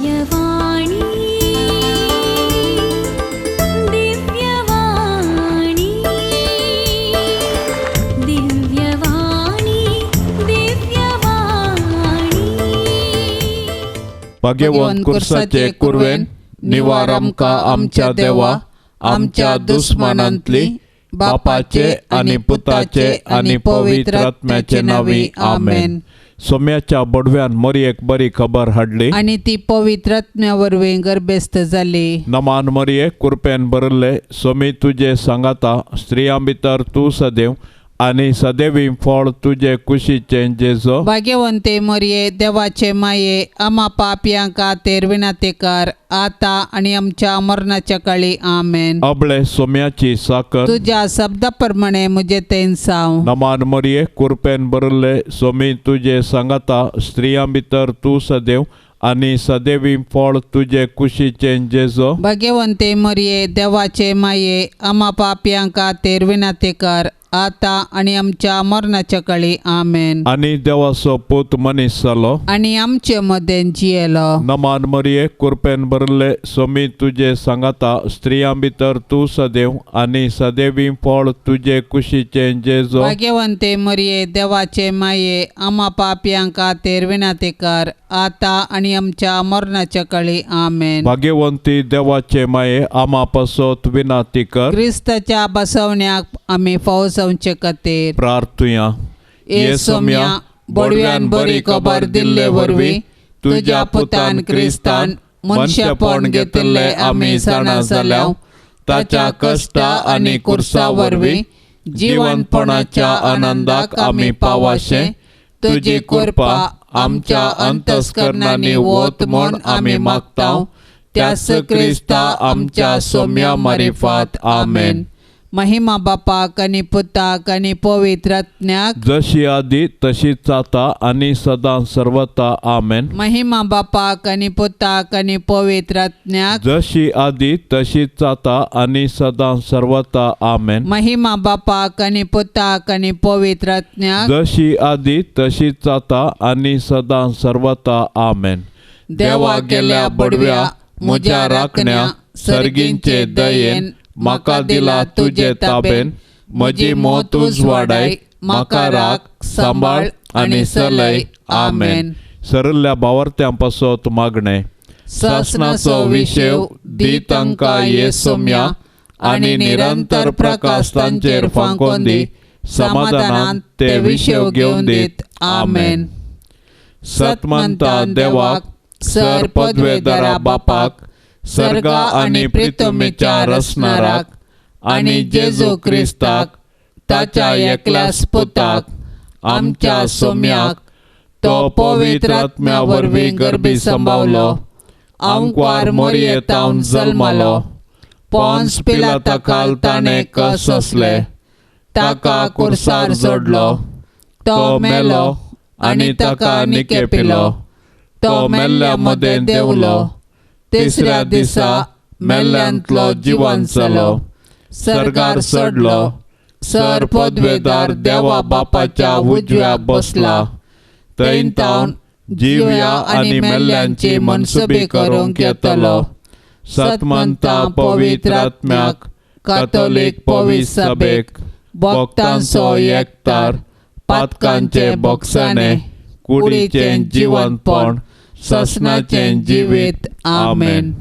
दिव्यवाणी दिव्यवाणी दिव्यवाणी दिव्यवाणी भाग्यवान कुर्साचे कुरवेन निवार आमकां आमच्या देवा आमच्या दुस्मनांतली बापाचे आणि पुताचे आणि पवित्र आत्म्याचे नावी आमेन. सोम्याच्या बडव्यान मरियेक बरी खबर हाडली आणि ती पवित्र आत्म्यावरवीं गर्भस्थ जाली. नमान मरिये कृपेन भरले सोमी तुझे सांगाता स्त्रियां भितर तूं सदैव आणि सदैवी फळ तुझे कुशीचे जेजो. भाग्यवंते मरिये देवाचे माये आम्हा पापयांक खातीर विनंती कर आता आणि आमच्या मरणाच्या काळी आमेन. अबळे सोम्याची साकर तुझ्या शब्दाप्रमाणे मुझे तेन साव. नमान मरिये कृपेन भरले सोमी तुझे सांगाता स्त्रियां भितर तूं सदैव आणि सदैवी फळ तुझे कुशीचे जेजो. भाग्यवंते मरिये देवाचे माये आम्हा पापयांक खातीर विनंती कर आता आणि आमच्या मरणाच्या काळी आमेन. आणि देवाचो पूत मनीस जालो आणि आमचे मदें जियेलो. नमान मरिये कृपेन भरले सोमी तुझे सांगाता स्त्रियां भितर तूं सदैव आणि सदैवी फळ तुझे कुशीचे जेजो. भाग्यवंते मरिये देवाचे माये आम्हा पापयांक खातीर विनंती कर आता आणि आमच्या मरणाच्या काळी आमेन. भाग्यवंती देवाचे माये आम्हा पासत विनंती कर. क्रिस्ताच्या बसवण्याक आम्ही फौजवचे खातीर प्रार्थुया. ए सोम्या बडव्यान बरी खबर दिल्ले वरवीं तुझ्या पुतान क्रिस्तान मनशापण घेतिल्ले आमी जाणा जाल्याव ताच्या कश्टा आनी कुर्सा वरवीं जिवंतपणाच्या आनंदाक आमी पावाशे तुजी कृपा आमच्या अंतस्करणांनी वत म्हूण आमी मागताव. त्यास क्रिस्ता आमच्या सोम्या मारिफात आमेन. महिमा बापाक आनी पुताक आनी पवित्र आत्म्याक जशी आदी तशीच आता आणि सदां सर्वता आमेन. महिमा बापाक आनी पुताक आनी पवित्र आत्म्याक जशी आदी तशीच आता आणि सदां सर्वता आमेन. महिमा बापाक आनी पुताक आनी पवित्र आत्म्याक जशी आदी तशीच आता आणि सदां सर्वता आमेन. देवा गेल्या बडव्या म्हज्या राखण्या सर्गींचे दयेन म्हाका दिला तुजे ताबेन. म्हजी मोत उजवाडाय म्हाका राख सांबाळ आनी चलय आमेन. सरल्ल्या भावार्थ्यां पासत मागणे. शासनाचो विशेव दी तांकां ये सोम्या आनी निरंतर प्रकाश तांचेर फांकोन दी. समाधानान ते विशेव घेवन दीत आमेन. सतमंता देवाक सर पदवेदारा बापाक सर्गा आनी प्रितमेच्या रचणाराक आनी जेजू क्रिस्ताक ताच्या एकल्याच पुताक आमच्या सोम्याक तो पवित्र आत्म्या वरवीं गर्भी संभावलो. अंकवार मोरयेतावन जल्मलो. पोन्स पिलाता खाल ताणें कस असले ताका कुर्सार जोडलो. तो मेलो आनी ताका निकेपिलो. तो मेल्ल्या मदें देवलो. तिसऱ्या दिसा मेल्ल्यांतलो जिवंत जालो. सर्गार चडलो. सर पदवेदार देवा बापाच्या उजव्या बसला. थंय तावन जिव्या आनी मेल्ल्यांची मनसुबी करूंक येतलो. सतमंता पवित्र आत्म्याक कातोलीक पवित्र सभेक भक्तांचो एकतार पातकांचे भोगसाणे कुडीचें जिवंतपण ससनाचें जिवीत आमेन.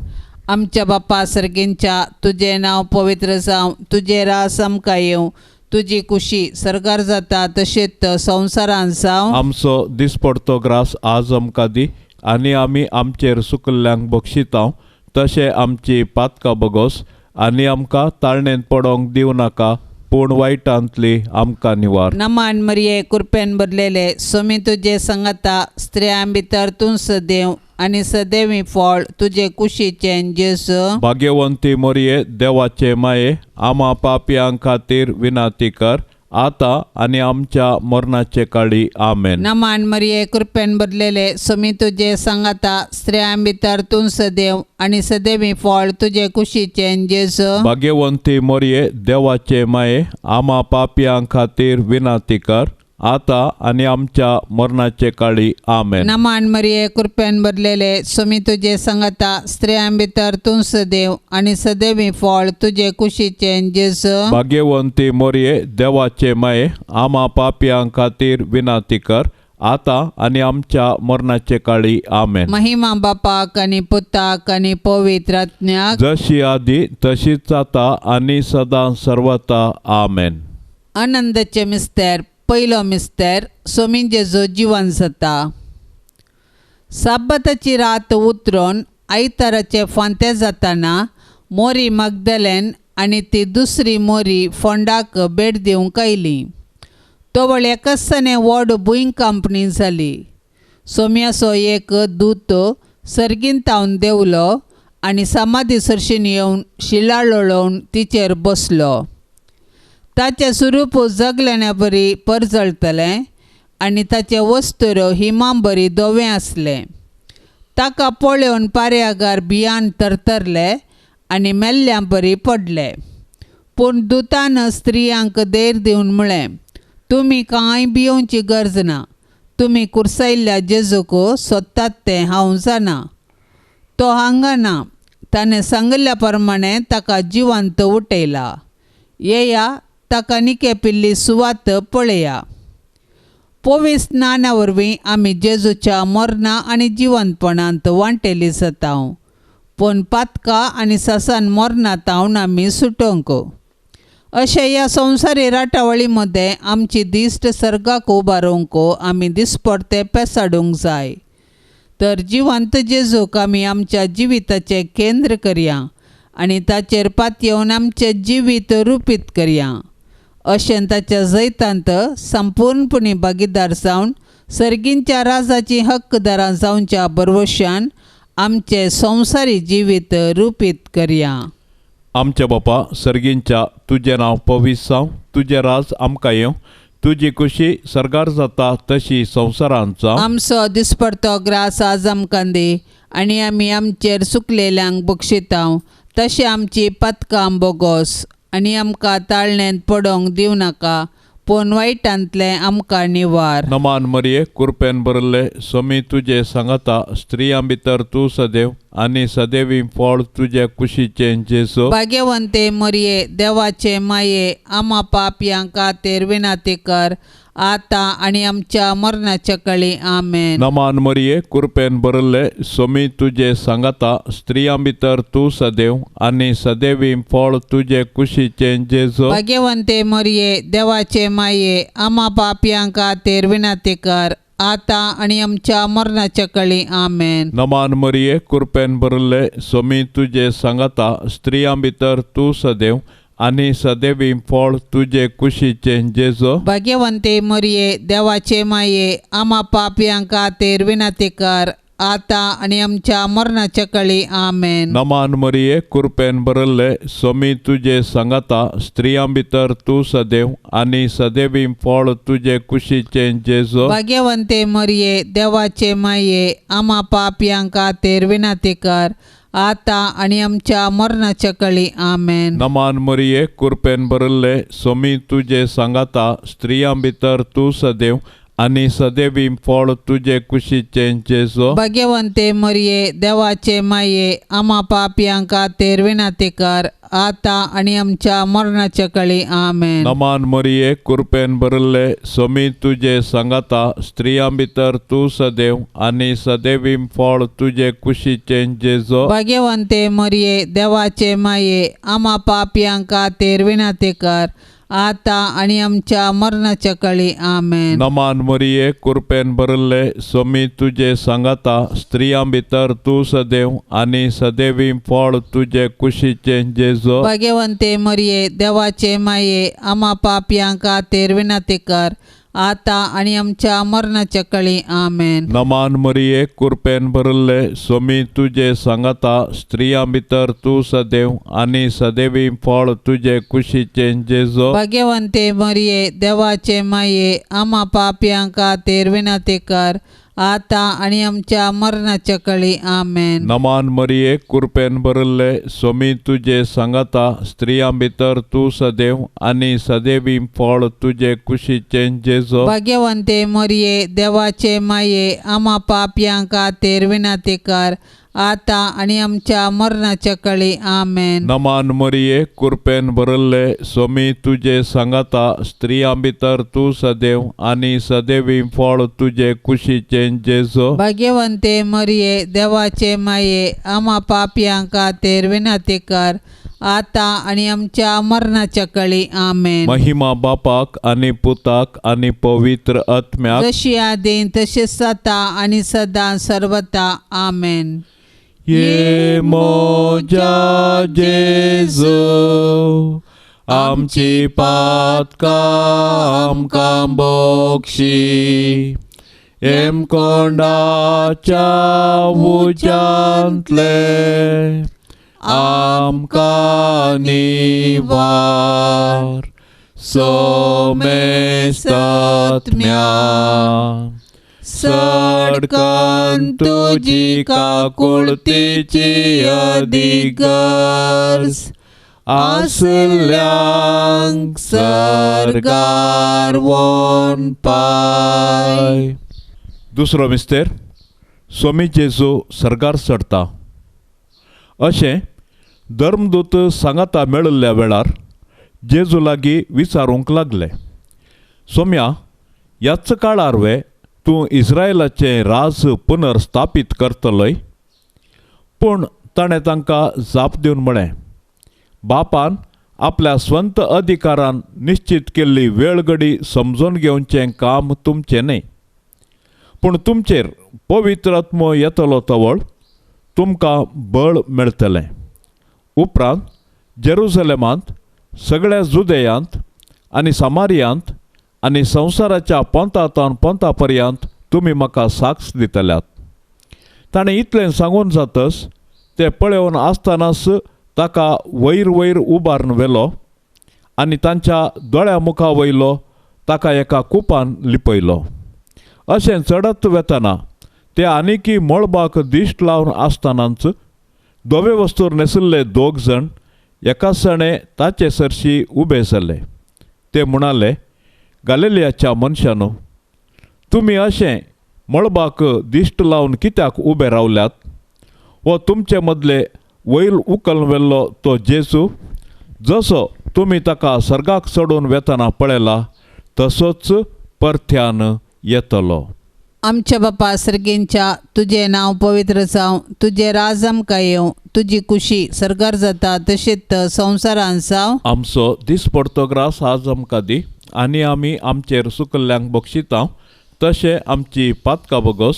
आमच्या बापा सर्गींच्या तुझे नाव पवित्र जावं. तुझे रास आमकां येवं. तुजी खुशी सर्गार जाता तशेंच संवसारांत जावं. आमचो दिसपडतो ग्रास आज आमकां दी आनी आमी आमचेर सुकल्ल्यांक बक्षितांव तशें आमची पातकां बगोस आनी आमकां ताळणेंत पडोंक दिवं नाका पूण वायटांतली आमकां निवार. नमान मरिये कृपेन भरलेले सोमी तुजे सांगाता स्त्रियां भितर तूं सदैव आनी सदैवी फळ तुजे कुशीचें जेजू. भाग्यवंती मरिये देवाचे माये आम्हा पापयांक खातीर विनंती कर आता आणि आमच्या मरणाचे काळी आमेन. नमान मरिये कृपेन भरलेले सोमी तुजे सांगाता स्त्रियां भितर तूं सदैव आनी सदैवी फळ तुजे कुशीचें जेजू. भाग्यवंती मरिये देवाचे माये आम्हा पापयांक खातीर विनंती कर आता आणि आमच्या मरणाचे काळी आमेन. नमान मरिये कृपेन भरलेले स्वामी तुझे संगता स्त्रियां भितर तूं सदैव आणि सदैवी फळ तुझे कुशीचे जेजू. भाग्यवंती मोरये देवाचे माये आम्हा पापियां खातीर विनाती कर आता आणि आमच्या मरणाचे काळी आमेन. महिमा बापाक आणि पुताक आणि पवित्र आत्म्याक जशी आधी तशीच आता आणि सदा सर्वता आमेन. आनंदाचे मिस्तेर पयलो मिस्तेर स्वामी जेजू जिवन जाता. साबताची रात उतरून आयताराचे फांते जाताना मोरी मगदलेन आनी ती दुसरी मोरी फोंडाक भेट दिवंक आयली. तोवळ एकसने व्हड बुयींग कंपनी जाली. सोम्याचो एक दूत सर्गींतावन देवलो आनी समाधी सरशीन येवन शिला लोळोवन तिचेर बसलो. ताचें स्वरूप जगलेल्या बरी परजळतलें आनी ताचे वस्त्र हिमा बरी धवें आसलें. ताका पळोवन पार्यागार भियान तरतरले आनी मेल्ल्या बरी पडले. पूण दुतान स्त्रियांक धैर्य दिवन म्हळें, तुमी कांय भियोवची गरज ना. तुमी कुर्सायल्ल्या जेजूक सोदतात तें हांव जाणा. तो हांगा ना. ताणें सांगिल्ल्या प्रमाणें ताका जिवंत उठयला. येया ताका निकेपिल्ली सुवात पळया. पवित्र स्नाना वरवीं आमी जेजूच्या मरणा आनी जिवंतपणांत वांटेली जाता. पूण पातका आनी सासान मरणांत आवन आमी सुटोंक. अशें ह्या संवसारी राटावळी मदें आमची दिश्ट सर्गाक उबारोवंक आमी दिसपडते पेसाडूंक जाय. तर जिवंत जेजूक आमी आमच्या जिविताचें केंद्र करया आनी ताचेर पातयेवन आमचें जिवीत रुपीत करया. अशें ताच्या जैतांत संपूर्णपणी भागीदार जावन सर्गींच्या राजाची हक्कदारां जावच्या बरवशान आमचें संवसारी जिवीत रुपीत करया. आमच्या बापा सर्गींच्या तुजें नांव पवित्र जावं. तुजें राज आमकां येवं. तुजी खुशी सर्गार जाता तशी संवसारांत जावं. आमचो दिसपडतो ग्रास आज आमकां दी आनी आमी आमचेर चुकलेल्यांक बक्षिता तशें आमची पातकां बोगोस आनी आमकां ताळणेंत पडोवंक दिवं नाका. पूण वायटांतले आमकां निवार. नमान मरिये कृपेन भरले स्वामी तुजे सांगता स्त्रियां भितर तूं सदैव आनी सदैवी फळ तुजे कुशीचे जेजू. भाग्यवंते मरिये देवाचे माये आम्हा पापयां खातीर विनाती कर आता आनी आमच्या मरणाच्या काळी आमेन. नमान मरिये कृपेन भरले स्वामी तुजे सांगता स्त्रियां भितर तूं सदैव आनी सदैवी फळ तुजे कुशीचे जेजू. भाग्यवंते मरिये देवाचे माये आम्हा पापयां खातीर विनाती कर आता आनी आमच्या मरणाच्या काळी आमेन. नमान मरिये कृपेन भरले स्वामी तुजे सांगता स्त्रियां भितर तूं सदैव आनी सदैवी फळ तुजे कुशीचे जेजू. भाग्यवंते मरिये देवाचे माये आम्हा पापयां खातीर विनाती कर आता आनी आमच्या मरणाच्या काळी आमेन. नमान मरिये कृपेन भरले स्वामी तुजे सांगता स्त्रियां भितर तूं सदैव आनी सदैवी फळ तुजे कुशीचे जेजू. भाग्यवंते मरिये देवाचे माये आम्हा पापयां खातीर विनाती कर आता आनी आमच्या मरणाच्या काळी आमेन. नमान मरिये कृपेन भरले स्वामी तुजे सांगता स्त्रियां भितर तूं सदैव आनी सदैवी फळ तुजे कुशीचे जेजू. भाग्यवंते मरिये देवाचे माये आम्हा पापयां खातीर विनाती कर आता आनी आमच्या मरणाच्या काळी आमेन. नमान मरिये कृपेन भरले स्वामी तुजे सांगता स्त्रियां भितर तूं सदैव आनी सदैवी फळ तुजे कुशीचे जेजू. भाग्यवंते मरिये देवाचे माये आम्हा पापयां खातीर विनाती कर आता आनी आमच्या मरणाच्या काळी आमेन. नमान मरिये कृपेन भरले स्वामी तुजे सांगता स्त्रियां भितर तूं सदैव आनी सदैवी फळ तुजे कुशीचे जेजू. भाग्यवंते मरिये देवाचे माये आम्हा पापयां खातीर विनाती कर आता आनी आमच्या मरणाच्या काळी आमेन. नमान मरिये कृपेन भरले स्वामी तुजे सांगता स्त्रियां भितर तूं सदैव आनी सदैवी फळ तुजे कुशीचे जेजू. भाग्यवंते मरिये देवाचे माये आम्हा पापयां खातीर विनाती कर आता आणि आमच्या मरणाच्या काळी आमेन. नमान मरिये कृपेन भरले स्वामी तुझे सांगता स्त्रियां भितर तू सदैव आणि सदैवी फळ तुझे कुशीचे जेजो. भाग्यवंते मरिये देवाचे माये आम्हा पापयांक खातीर विनंती कर आता आणि आमच्या मरणाच्या काळी आमेन. नमान मरिये कृपेन भरले स्वामी तुझे सांगता स्त्रियां भितर तू सदैव आणि सदैवी फळ तुझे कुशीचे जेजो. भाग्यवंते मरिये देवाचे माये आम्हा पापयांक खातीर विनंती कर आता आणि आमच्या मरणाच्या काळी आमेन. महिमा बापाक आणि पुताक आणि पवित्र आत्म्याक जशी आदीन तशीच आता आणि सदा सर्वता आमेन. ये मोजा जेजो आमची पातका आमकां बोक्षी एम कोंडाच्या उजांतले आमकां निवार सोमेस्तात्म्या सडकन तुजी काकुळतीची अधिगर्ज आसल्यांक सर्गार वोन पाय. दुसरो मिस्तेर स्वामी जेजू सर्गार चडटा. अशें धर्मदूत सांगता मेळिल्ल्या वेळार जेजू लागीं विचारूंक लागले, सोम्या ह्याच काळार वे तूं इस्रायलाचें राज पुनर्स्थापीत करतलोय. पूण ताणें तांकां जाप दिवन म्हळें, बापान आपल्या स्वंत अधिकारान निश्चित केल्ली वेळ घडी समजून घेवचें काम तुमचें न्हय. पूण तुमचेर पवित्र आत्मो येतलो तवळ तुमकां बळ मेळटलें. उपरांत जेरुसलेमांत सगळ्या जुदेयांत आनी समारियांत आनी संवसाराच्या पंथांतावन पंथा पर्यंत तुमी म्हाका साक्ष दितल्यात. ताणें इतलें सांगून जातच ते पळोवन आसतनाच ताका वयर वयर उबारून व्हेलो आनी तांच्या दोळ्या मुखा वयलो ताका एका कुपान लिपयलो. अशें चडत वेतना ते आनिकी मळबाक दिश्ट लावन आसतनाच धवे वस्तूर न्हेसिल्ले 2 जण एका सणे ताचे सरशी उबे जाले. ते म्हणाले, गलिलियाच्या मनशांनो, तुमी अशें मळबाक दिश्ट लावन कित्याक उबे रावल्यात? वो तुमचे मदले वयर उखलून व्हेल्लो तो जेजू जसो तुमी ताका सर्गाक चडून वेतना पळयला तसोच परत्यान येतलो. आमच्या बापा सर्गेंच्या तुझे नाव पवित्र जावं, तुझे राज आमकां येवं, तुजी कुशी सर्गार जाता तशीच संवसारान जावं. आमचो दिसपडतो ग्रास आज आमकां दी आनी आमी आमचेर सुकल्ल्यांक बक्षिता तशें आमची पातकां बगोस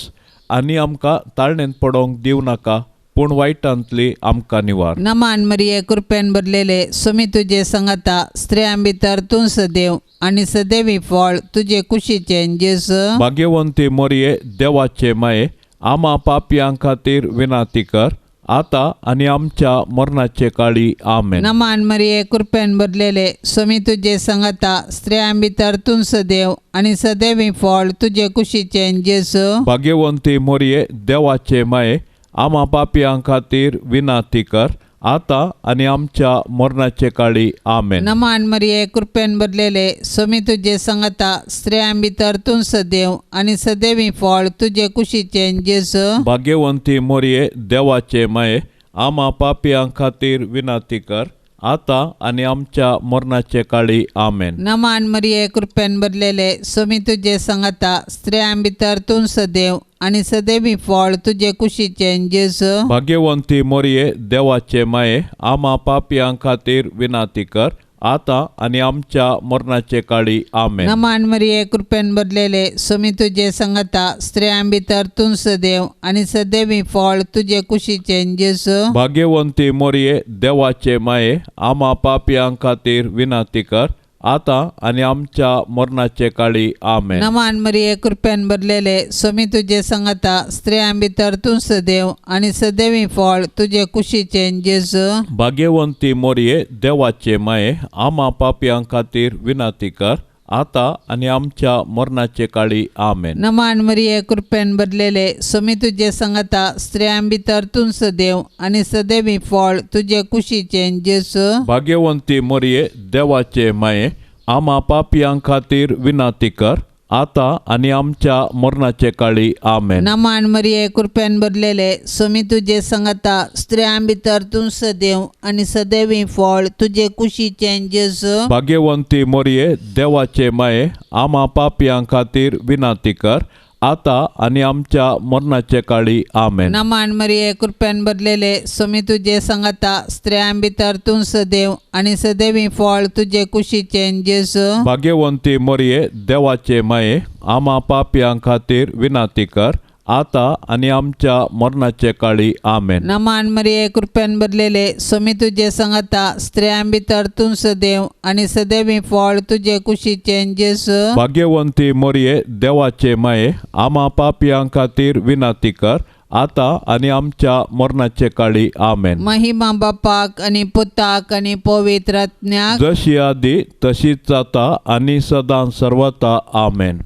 आनी आमकां ताळणेंत पडोवंक दिवं नाका पूण वायटांतली आमकां निवार. नमान मरिये कृपेन भरलेले स्वामी तुझे सांगता स्त्रियां भितर तूं सदैव आनी सदैवी फळ तुझे कुशीचे जेजू. भाग्यवंती मोरये देवाचे माये आम्हा पापयां खातीर विनंती कर आता आनी आमच्या मरणाचे काळी आमेन. नमान मरिये कृपेन भरलेले स्वामी तुझे सांगता स्त्रियां भितर तूं सदैव आनी सदैवी फळ तुझे कुशीचे जेजू. भाग्यवंती मोरये देवाचे माये आम्हा पापयां खातीर विनंती कर आता आनी आमच्या मरणाचे काळी आमेन. नमान मरिये कृपेन भरलेले स्वामी तुझे सांगता स्त्रियां भितर तूं सदैव आनी सदैवी फळ तुझे कुशीचे जेजू. भाग्यवंती मोरये देवाचे माये आम्हा पापयां खातीर विनंती कर आता आनी आमच्या मरणाचे काळी आमेन. नमान मरिये कृपेन भरलेले स्वामी तुझे सांगता स्त्रियां भितर तूं सदैव आनी सदैवी फळ तुझे कुशीचे जेजू. भाग्यवंती मोरये देवाचे माये आम्हा पापयां खातीर विनंती कर आता आनी आमच्या मरणाचे काळी आमेन. नमान मरिये कृपेन भरलेले स्वामी तुझे सांगता स्त्रियां भितर तूं सदैव आनी सदैवी फळ तुझे कुशीचे जेजू. भाग्यवंती मोरये देवाचे माये आम्हा पापयां खातीर विनंती कर आता आनी आमच्या मरणाचे काळी आमेन. नमान मरिये कृपेन भरलेले स्वामी तुझे सांगता स्त्रियां भितर तूं सदैव आनी सदैवी फळ तुझे कुशीचे जेजू. भाग्यवंती मोरये देवाचे माये आम्हा पापयां खातीर विनंती कर आता आणि आमच्या मरणाचे काळी आमेन. नमान मरिये कृपेन भरलेले स्वामी तुझे संगता स्त्रियां भितर तूं सदैव आणि सदैवी फळ तुझे कुशीचे जेसू. भाग्यवंती मरिये देवाचे माये आम्हा पापियां खातीर विनाती कर आता आणि आमच्या मरणाचे काळी आमेन. नमान मरिये कृपेन भरलेले स्वामी तुझे संगता स्त्रियां भितर तूं सदैव आणि सदैवी फळ तुझे कुशीचे जेसू. भाग्यवंती मरिये देवाचे माये आम्हा पापियां खातीर विनाती कर आता आणि आमच्या मरणाचे काळी आमेन. नमान मरिये कृपेन भरलेले स्वामी तुझे संगता स्त्रियां भितर तूं सदैव आणि सदैवी फळ तुझे कुशीचे जेसू. भाग्यवंती मरिये देवाचे माये आम्हा पापियां खातीर विनाती कर आता आणि आमच्या मरणाचे काळी आमेन. नमान मरिये कृपेन भरलेले स्वामी तुझे संगता स्त्रियां भितर तूं सदैव आणि सदैवी फळ तुझे कुशीचे जेसू. भाग्यवंती मरिये देवाचे माये आम्हा पापियां खातीर विनाती कर आता आणि आमच्या मरणाचे काळी आमेन. महिमा बापाक आणि पुताक आणि पवित्र आत्म्याक जशी आधी तशीच आता आणि सदां सर्वता आमेन.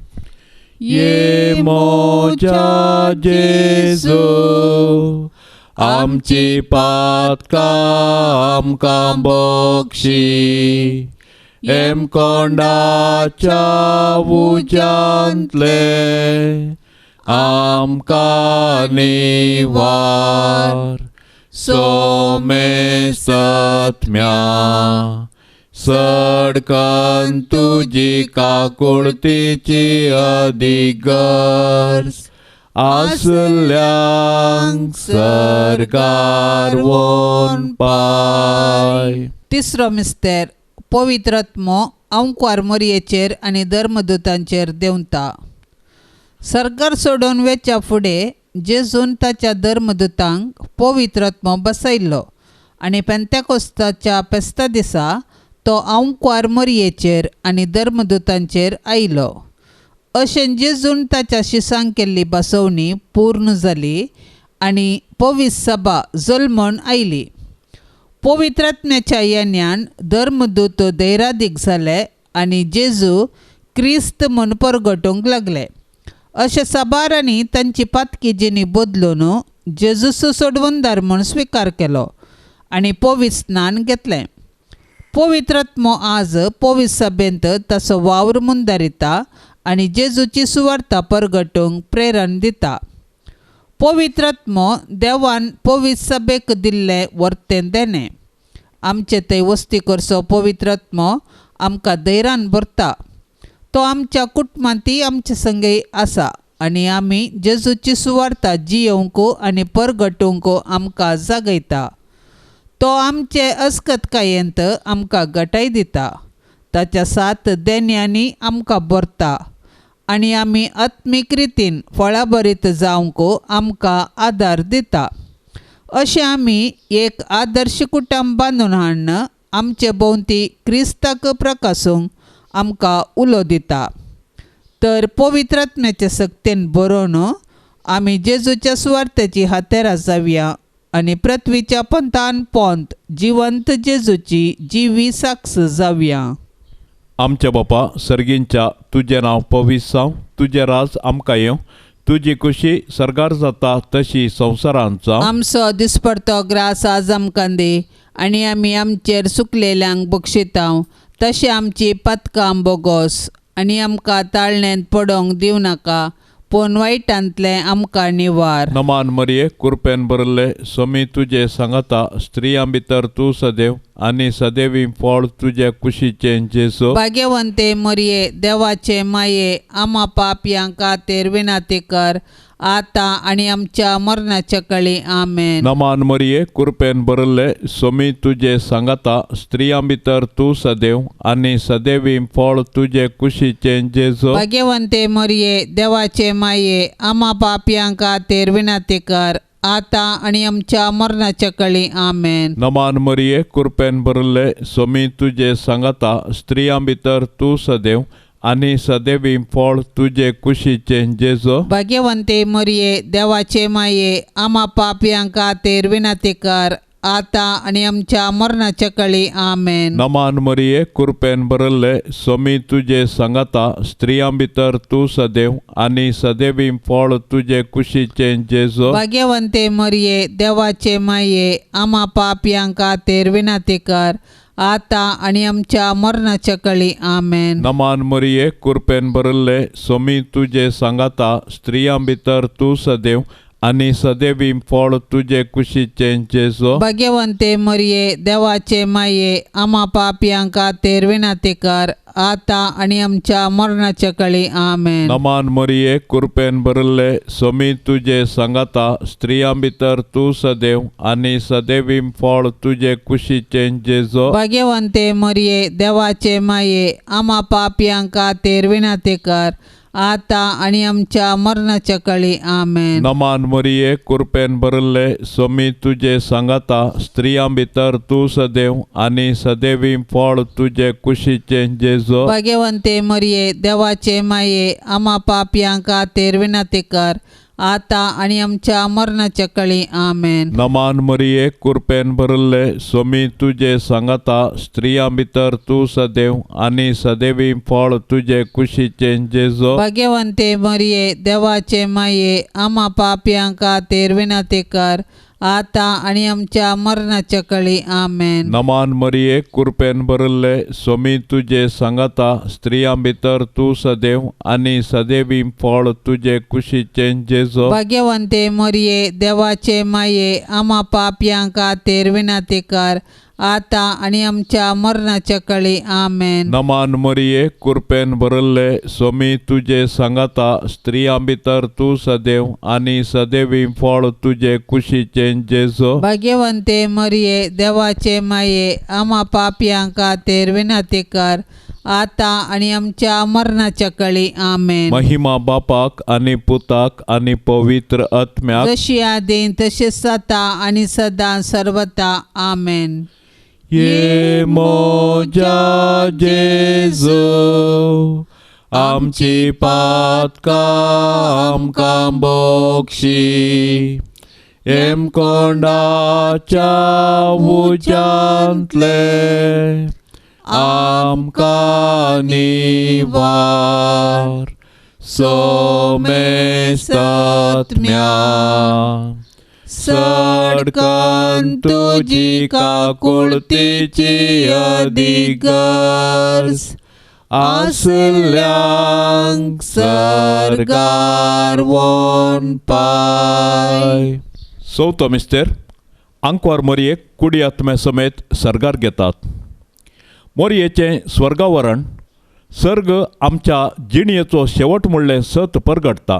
ये मोजा जेजू आमची पातकां आमकां बक्षी एम कोंडाच्या उज्यांतले आमकां निवार सोमे सत्म्या सडकन तुजी काकुळतीची अधिगर्स आसल्यांक सरकार वोन पाय. तिसरो मिस्तेर पवित्र आत्मो अंकुर मरियेचेर आनी धर्मदूतांचेर देंवता. सरकार सोडून वेच्या फुडें जेजून ताच्या धर्मदूतांक पवित्र आत्मो बसयल्लो आनी पेंतेकोस्ताच्या फेस्ता दिसा तो अंकुर मरियेचेर आनी धर्मदूतांचेर आयलो. अशें जेजून ताच्या शिसांक केल्ली बसवणी पूर्ण जाली आनी पवित्र सभा जल्मून आयली. पवित्र आत्म्याच्या येण्यान धर्मदूत धैर्यादीक जाले आनी जेजू क्रिस्त म्हूण परगटूंक लागले. अशें साबारांनी तांची पातकी जिणी बदलून जेजूचो सोडवंदार म्हूण स्विकार केलो आनी पवित्र स्नान घेतलें. पवित्र आत्मो आज पवित्र सभेंत ताचो वावर म्हूण दारिता आनी जेजूची सुवार्ता परगटूंक प्रेरण दिता. पवित्र आत्मो देवान पवित्र सभेक दिल्लें वर्तें देणें. आमचे थंय वस्ती करचो पवित्र आत्मो आमकां धैर्यान भरता. तो आमच्या कुटुंबांतय आमचे संगय आसा आनी आमी जेजूची सुवार्ता जियोवंक आनी परगटूंक आमकां जागयता. तो आमचे अस्कतकायेंत आमकां घटाय दिता. ताच्या 7 देण्यांनी आमकां भरता आनी आमी आत्मीक रितीन फळाभरीत जावंक आमकां आदार दिता. अशें आमी एक आदर्श कुटुंब बांदून हाडन आमचे भोंवती क्रिस्ताक प्रकाशूंक आमकां उलो दिता. तर पवित्र आत्म्याचे सक्तीन बरोवन आमी जेजूच्या सुवार्थेची हातेरां जावया आनी पृथ्वीच्या पंतान पंत जिवंत जेजूची जिवी साक्ष जावया. आमच्या बापा सर्गींच्या तुझे नांव पवित्र जावं, तुझे राज आमकां येवं, तुजी खुशी सरकार जाता तशी संवसारांत जावं. आमचो दिसपडतो ग्रास आज आमकां दी आनी आमी आमचेर चुकलेल्यांक बक्षितांव तशें आमची पातकां बोगोस आनी आमकां ताळणेंत पडोवंक दिवं नाका पूण वायटांतले आमकां निवार. नमान मरिये कृपेन भरले स्वामी तुझे सांगता स्त्रियां भितर तूं सदैव आनी सदैवी फळ तुझे कुशीचे जेजू. भाग्यवंते मरिये देवाचे माये आम्हा पापयां खातीर विनाती कर आता आनी आमच्या मरणाच्या काळी आमेन. नमान मरिये कृपेन भरले स्वामी तुझे सांगता स्त्रियां भितर तूं सदैव आनी सदैवी फळ तुझे कुशीचे जेजू. भाग्यवंते मरिये देवाचे माये आम्हा पापयां खातीर विनाती कर आता आनी आमच्या मरणाच्या काळी आमेन. नमान मरिये कृपेन भरले स्वामी तुझे सांगता स्त्रियां भितर तूं सदैव आनी सदैवी फळ तुझे कुशीचे जेजू. भाग्यवंते मरिये देवाचे माये आम्हा पापयां खातीर विनाती कर आता आणि आमच्या मरणाच्या काळी आमेन. नमान मरिये कृपेन भरले स्वामी तुझे सांगाता स्त्रियां भितर तू सदैव आणि सदैवी फळ तुझे कुशीचे जेजो. भाग्यवंते मरिये देवाचे माये आम्हा पापियांका तेर विनंती कर आता आणि आमच्या मरणाच्या काळी आमेन. नमान मरिये कृपेन भरले स्वामी तुझे सांगाता स्त्रियां भितर तू सदैव आणि सदैवी फळ तुझे कुशीचे जेजो. भाग्यवंते मरिये देवाचे माये आम्हा पापियांका तेर विनंती कर आता आणि आमच्या मरणाच्या काळी आमेन. नमान मरिये कृपेन भरले स्वामी तुझे सांगाता स्त्रियां भितर तू सदैव आणि सदैवी फळ तुझे कुशीचे जेजो. भाग्यवंते मरिये देवाचे माये आम्हा पापियांका तेर विनंती कर आता आणि आमच्या मरणाच्या काळी आमेन. नमान मरिये कृपेन भरले स्वामी तुझे सांगाता स्त्रियां भितर तू सदैव आणि सदैवी फळ तुझे कुशीचे जेजो. भाग्यवंते मरिये देवाचे माये आम्हा पापियांका तेर विनंती कर आता आणि आमच्या मरणाच्या काळी आमेन. नमान मरिये कृपेन भरले स्वामी तुझे सांगाता स्त्रियां भितर तू सदैव आणि सदैवी फळ तुझे कुशीचे जेजो. भाग्यवंते मरिये देवाचे माये आम्हा पापियांका तेर विनंती कर आता आणि आमच्या मरणाच्या काळी आमेन. नमान मरिये कृपेन भरले स्वामी तुझे सांगाता स्त्रियां भितर तू सदैव आणि सदैवी फळ तुझे कुशीचे जेजो. भाग्यवंते मरिये देवाचे माये आम्हा पापियांका तेर विनंती कर आता आणि आमच्या मरणाच्या काळी आमेन. नमान मरिये कृपेन भरले स्वामी तुझे सांगाता स्त्रियां भितर तू सदैव आणि सदैवी फळ तुझे कुशीचे जेजो. भाग्यवंते मरिये देवाचे माये आम्हा पापियांका तेर विनंती कर आता आणि आमच्या मरणाच्या काळी आमेन. महिमा बापाक आणि पुताक आणि पवित्र आत्म्याक जशी आदीन तशीच आता आणि सदा सर्वता आमेन. ये मोजा जेजो आमची पातका आमकां बोक्षी एम कोंडाच्या उजांतले आमकां निवार सोमेस्तात्म्या सडकन तुझी काकुळतीची अधिगर्ज आसल्यांक सरगार वोन पाय. चवथो मिस्तेर आंकवार मोरयेक कुडी आत्म्या समेत सरगार घेतात. मोरयेचें स्वर्गावरण सर्ग आमच्या जिणयेचो शेवट म्हणलें सत परगटता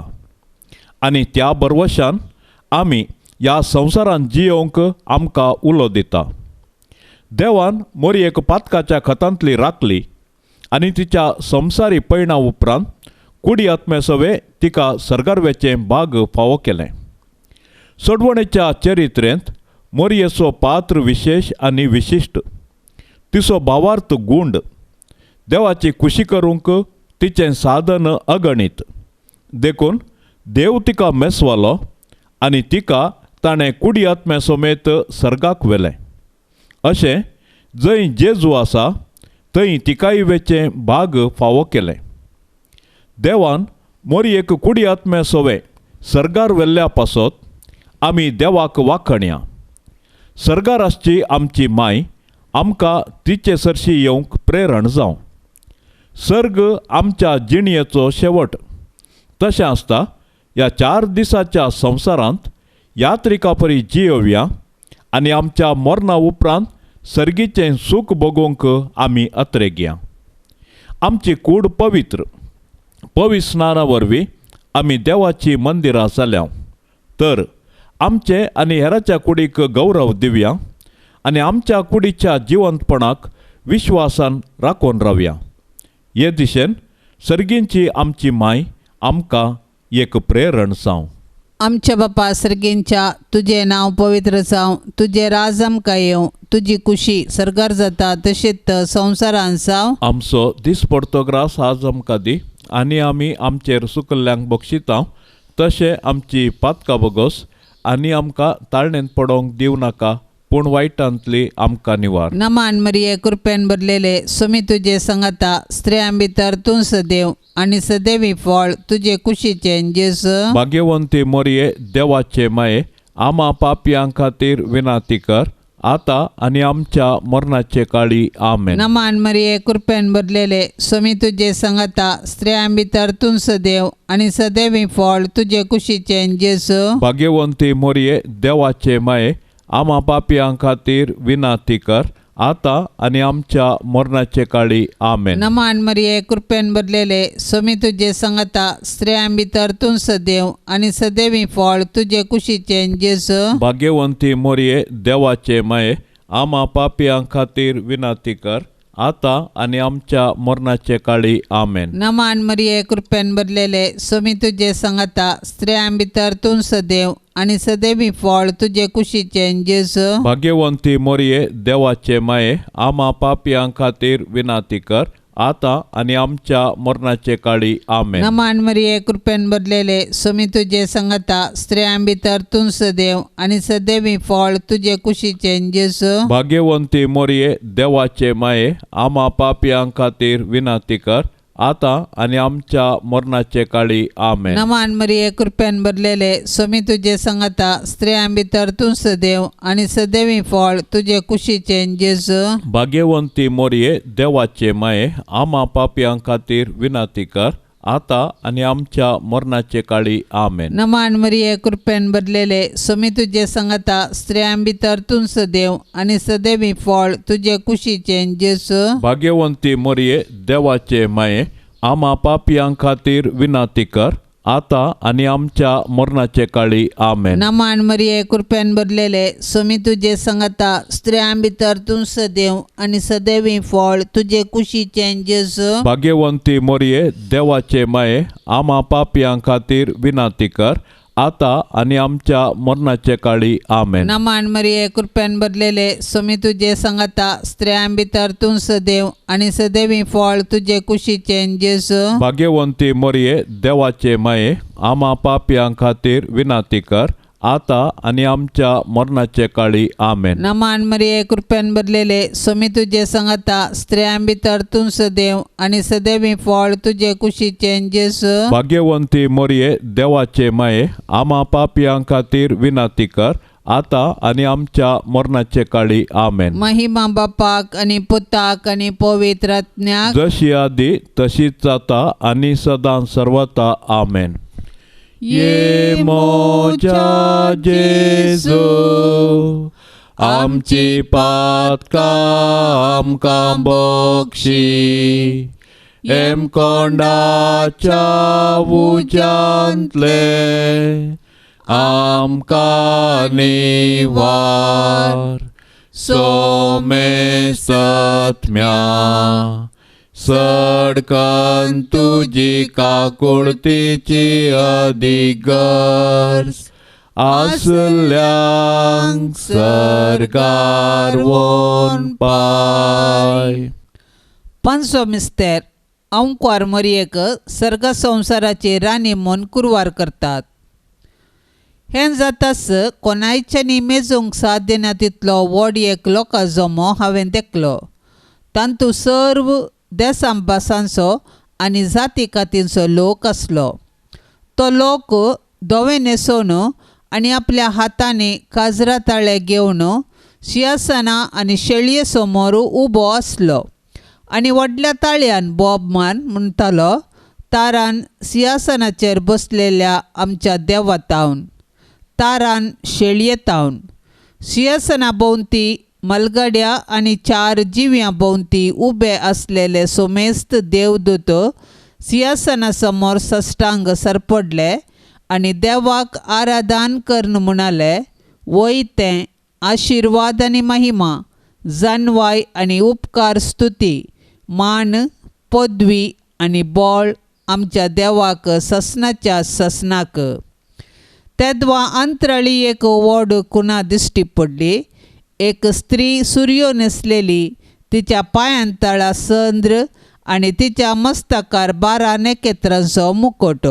आनी त्या बरवशान आमी ह्या संवसारांत जियोंक आमकां उलो दिता. देवान मोरयेक पातकाच्या खतांतली राखली आनी तिच्या संवसारी पैणा उपरांत कुडी आत्म्या सवे तिका सरगारवेचें भाग फावो केलें. सोडवणेच्या चरित्रेंत मोरयेचो पात्र विशेश आनी विशिश्ट. तिचो भावार्थ गूंड. देवाची खुशी करूंक तिचें साधन अगणित. देखून देव तिका मेसवालो आनी तिका ताणें कुडी आत्म्या समेत सर्गाक व्हेलें. अशें जंय जेजू आसा थंय तिकाय वेचें भाग फावो केलें. देवान मोरयेक कुडी आत्म्या सवे सर्गार व्हेल्ल्या पासत आमी देवाक वाखणया. सर्गार आसची आमची माय आमकां तिचे सरशी येवंक प्रेरण जावं. सर्ग आमच्या जिणयेचो शेवट. तशें आसता ह्या 4 दिसाच्या संवसारांत यात्रिका परी जियोवया आनी आमच्या मरणा उपरांत सर्गीचें सूख भोगूंक आमी अत्रेगया. आमची कूड पवित्र. पवित्र स्नाना वरवीं आमी देवाची मंदिरां जाल्या. तर आमचे आनी हेराच्या कुडीक गौरव दिवया आनी आमच्या कुडीच्या जिवंतपणाक विश्वासान राखून रावया. हे दिशेन सर्गींची आमची माय आमकां एक प्रेरण जावं. आमच्या बापा सर्गींच्या तुझे नांव पवित्र जावं. तुझे राज आमकां येवं. तुजी खुशी सरगार जाता तशीच संवसारांत जावं. आमचो दीस पडतो ग्रास आज आमकां दी आनी आमी आमचेर सुकल्ल्यांक बक्षिता तशें आमची पातकां बगोस आनी आमकां ताळणेंत पडोवंक दिव नाका पूण वायटांतली आमकां निवार. नमान मरिये कृपेन भरलेले सुमी तुजे संगता स्त्रियां भितर तूं सदैव आनी सदैवी फळ तुजे कुशीचे जेजू. भाग्यवंती मोरये देवाचे माये आमा पापयां खातीर विनाती कर आता आनी आमच्या मरणाचे काळी आमेन. नमान मरिये कृपेन भरलेले सुमी तुजे संगता स्त्रियां भितर तूं सदैव आनी सदैवी फळ तुजे कुशीचे जेजू. भाग्यवंती मोरये देवाचे माये आमा पापयां खातीर विनाती कर आता आनी आमच्या मरणाचे काळी आमेन. नमान मरिये कृपेन भरलेले सुमी तुजे संगता स्त्रियां भितर तूं सदैव आनी सदैवी फळ तुजे कुशीचे जेजू. भाग्यवंती मोरये देवाचे माये आमा पापयां खातीर विनाती कर आता आनी आमच्या मरणाचे काळी आमेन. नमान मरिये कृपेन भरलेले सुमी तुजे संगता स्त्रियां भितर तूं सदैव आनी सदैवी फळ तुजे कुशीचे जेजू. भाग्यवंती मोरये देवाचे माये आमा पापयां खातीर विनाती कर आता आनी आमच्या मरणाचे काळी आमेन. नमान मरिये कृपेन भरलेले सुमी तुजे संगता स्त्रियां भितर तूं सदैव आनी सदैवी फळ तुजे कुशीचे जेजू. भाग्यवंती मोरये देवाचे माये आमा पापयां खातीर विनाती कर आता आनी आमच्या मरणाचे काळी आमेन. नमान मरिये कृपेन भरलेले सुमी तुजे संगता स्त्रियां भितर तूं सदैव आनी सदैवी फळ तुजे कुशीचे जेजू. भाग्यवंती मोरये देवाचे माये आमा पापयां खातीर विनाती कर आता आनी आमच्या मरणाचे काळी आमेन. नमान मरिये कृपेन भरलेले सुमी तुजे संगता स्त्रियां भितर तूं सदैव आनी सदैवी फळ तुजे कुशीचे जेजू. भाग्यवंती मोरये देवाचे माये आमा पापयां खातीर विनाती कर आता आनी आमच्या मरणाचे काळी आमेन. नमान मरिये कृपेन भरलेले सुमी तुजे संगता स्त्रियां भितर तूं सदैव आनी सदैवी फळ तुजे कुशीचे जेजू. भाग्यवंती मोरये देवाचे माये आमा पापयां खातीर विनाती कर आता आनी आमच्या मरणाचे काळी आमेन. नमान मरिये कृपेन भरलेले सुमी तुजे संगता स्त्रियां भितर तूं सदैव आनी सदैवी फळ तुजे कुशीचे जेजू. भाग्यवंती मोरये देवाचे माये आमा पापयां खातीर विनाती कर आता आनी आमच्या मरणाचे काळी आमेन. नमान मरिये कृपेन भरलेले सुमी तुजे संगता स्त्रियां भितर तूं सदैव आनी सदैवी फळ तुजे कुशीचे जेजू. भाग्यवंती मोरये देवाचे माये आमा पापयां खातीर विनाती कर आता आनी आमच्या मरणाचे काळी आमेन. महिमा बापाक आनी पुताक आनी पवित्र आत्म्याक जशी आदी तशीच जाता आनी सदां सर्वता आमेन. ये मोच्या जेजू आमची पातकां आमकां बक्षी एम कोंडाच्या उज्यांतले आमकां निवार सोमे सत्म्या सडकन तुजी काकुळतीची अधिगर्स आसल्यांक सरकार वोन पाय. पंचो मिस्तेर अंकुर मरियेक सर्ग संवसाराची राणी म्हूण कुरवार करतात. हें जातास कोणायच्यानी मेजूंक साध्य ना तितलो व्हड एक लोकां जमो हांवें देखलो. तांतू सर्व देसां भासांचो आनी जाती कातींचो लोक आसलो. तो लोक धवे न्हेसोवन आनी आपल्या हातांनी काजरा ताळे घेवन सिंहासनां आनी शेळये समोर उबो आसलो आनी व्हडल्या ताळयान बोब मान म्हणटालो, तारान सिंहासनाचेर बसलेल्या आमच्या देवातावन, तारान शेळये तावन. सिंहासना भोंवती मलगड्या आनी 4 जिव्यां भोंवती उबे आसलेले सोमेस्त देवदूत सिंहासना समोर सश्टांग सरपडले आनी देवाक आराधन करन म्हणाले, वयतें आशिर्वाद आनी महिमा, जानवाय आनी उपकार स्तुती, मान, पदवी आनी बोळ आमच्या देवाक ससनाच्या ससनाक. तेदवा अंतराळी एक व्हड कुणा दिश्टी पडली. एक स्त्री सुर्यो न्हेसलेली, तिच्या पांयां तळा संद्र आनी तिच्या मस्तकार 12 नखेत्रांचो मुकोट.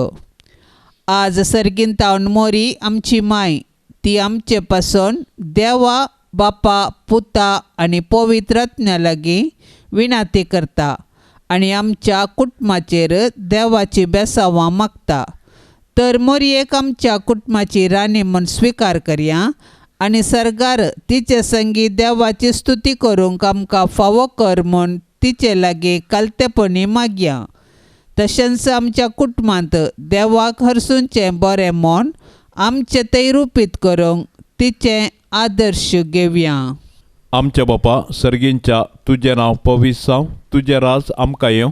आज सर्गींतावन मोरी आमची माय, ती आमचे पासून देवा बापा पुता आनी पवित्रत्म्या लागीं विनाती करता आनी आमच्या कुटुंबाचेर देवाची बेसांवां मागता. तर मोरयेक आमच्या कुटुंबाची राणी म्हूण स्विकार करया आनी सरकार तिचे संगी देवाची स्तुती करूंक आमकां फावो कर म्हूण तिचे लागीं कालतेपणी मागया. तशेंच आमच्या कुटुंबांत देवाक हरसूंचें बरें मोन आमचें तैरुपीत करूंक तिचें आदर्श घेवया. आमच्या बापा सर्गींच्या तुजें नांव पवित्र जावं, तुजें राज आमकां येवं,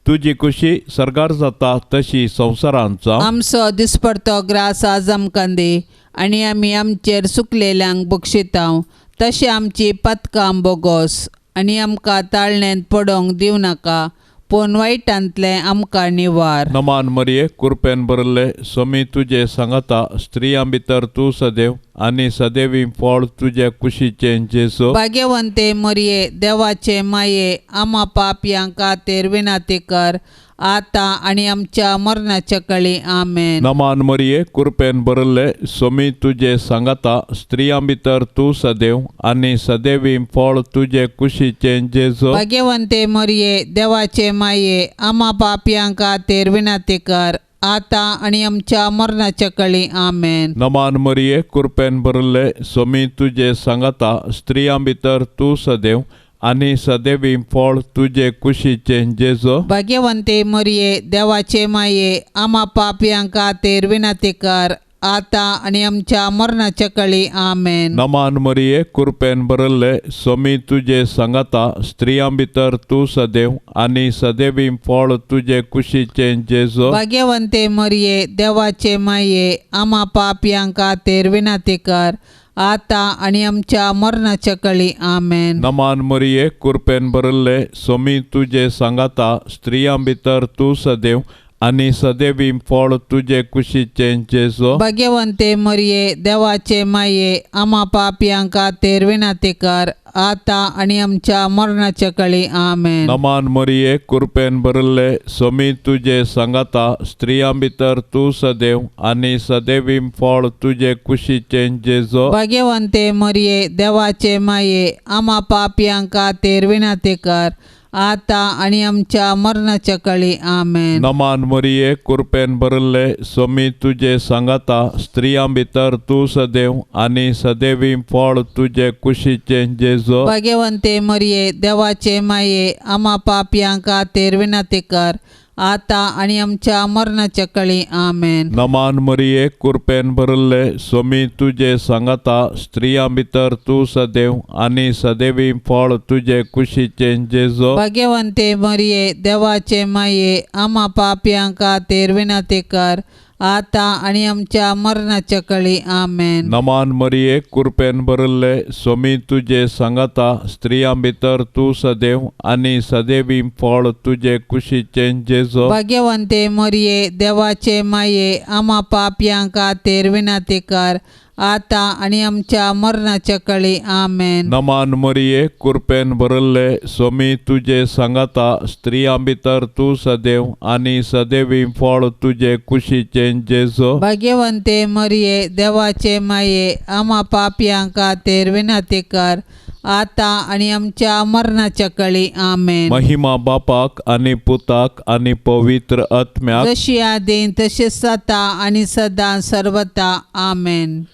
तुजी खुशी सरकार जाता तशी संवसारांत जावं. आमचो दिसपडतो ग्रास आज आमकां दी आनी आमी आमचेर चुकलेल्यांक बक्षितांव, तशें आमची पथकां बोगोस आनी आमकां ताळणेंत पडोवंक दिवं नाका, पूण वायटांतलें आमकां निवार. नमान मरिये कृपेन भरले स्वामी तुजे सांगाता स्त्रियां भितर तूं सदैव आनी सदैवी फळ तुजे कुशीचें जेजो. भाग्यवंते मरिये देवाचे माये आमा पापयांक खातीर विनाती कर, आतां आनी आमच्या मरणाच्या कळी आमेन. नमान मरिये कृपेन भरले स्वामी तुजे सांगाता स्त्रियां भितर तूं सदैव आनी सदैवी फळ तुजे कुशीचें जेजो. भाग्यवंते मरिये देवाचे माये आमा पापयांक खातीर विनाती कर, आतां आनी आमच्या मरणाच्या कळी आमेन. नमान मरिये कृपेन भरले स्वामी तुजे सांगाता स्त्रियां भितर तूं सदैव आनी सदैवी फळ तुजे कुशीचें जेजो. भाग्यवंते मरिये देवाचे माये आमा पापयांक खातीर विनाती कर, आतां आनी आमच्या मरणाच्या कळी आमेन. नमान मरिये कृपेन भरले स्वामी तुजे सांगाता स्त्रियां भितर तूं सदैव आनी सदैवी फळ तुजे कुशीचें जेजो. भाग्यवंते मरिये देवाचे माये आमा पापयांक खातीर विनाती कर, आतां आनी आमच्या मरणाच्या कळी आमेन. नमान मरिये कृपेन भरले स्वामी तुजे सांगाता स्त्रियां भितर तूं सदैव आनी सदैवी फळ तुजे कुशीचें जेजो. भाग्यवंते मरिये देवाचे माये आमा पापयांक खातीर विनाती कर, आतां आनी आमच्या मरणाच्या कळी आमेन. नमान मरिये कृपेन भरले स्वामी तुजे सांगाता स्त्रियां भितर तूं सदैव आनी सदैवी फळ तुजे कुशीचें जेजो. भाग्यवंते मरिये देवाचे माये आमा पापयांक खातीर विनाती कर, आतां आनी आमच्या मरणाच्या कळी आमेन. नमान मरिये कृपेन भरले स्वामी तुजे सांगाता स्त्रियां भितर तूं सदैव आनी सदैवी फळ तुजे कुशीचें जेजो. भाग्यवंते मरिये देवाचे माये आमा पापयांक खातीर विनाती कर, आतां आनी आमच्या मरणाच्या कळी आमेन. नमान मरिये कृपेन भरले स्वामी तुजे सांगाता स्त्रियां भितर तूं सदैव आनी सदैवी फळ तुजे कुशीचें जेजो. भाग्यवंते मरिये देवाचे माये आमा पापयांक खातीर विनाती कर, आतां आनी आमच्या मरणाच्या कळी आमेन. नमान मरिये कृपेन भरले स्वामी तुजे सांगाता स्त्रियां भितर तूं सदैव आनी सदैवी फळ तुजे कुशीचें जेजो. भाग्यवंते मरिये देवाचे माये आमा पापयांक खातीर विनाती कर, आतां आनी आमच्या मरणाच्या कळी आमेन. नमान मरिये कृपेन भरले स्वामी तुजे सांगाता स्त्रियां भितर तूं सदैव आनी सदैवी फळ तुजे कुशीचें जेजो. भाग्यवंते मरिये देवाचे माये आमा पापयांक खातीर विनाती कर, आतां आनी आमच्या मरणाच्या कळी आमेन. महिमा बापाक आनी पुताक आनी पवित्र आत्म्याक जशी आदीं तशेंच जाता आनी सदां सर्वता आमेन.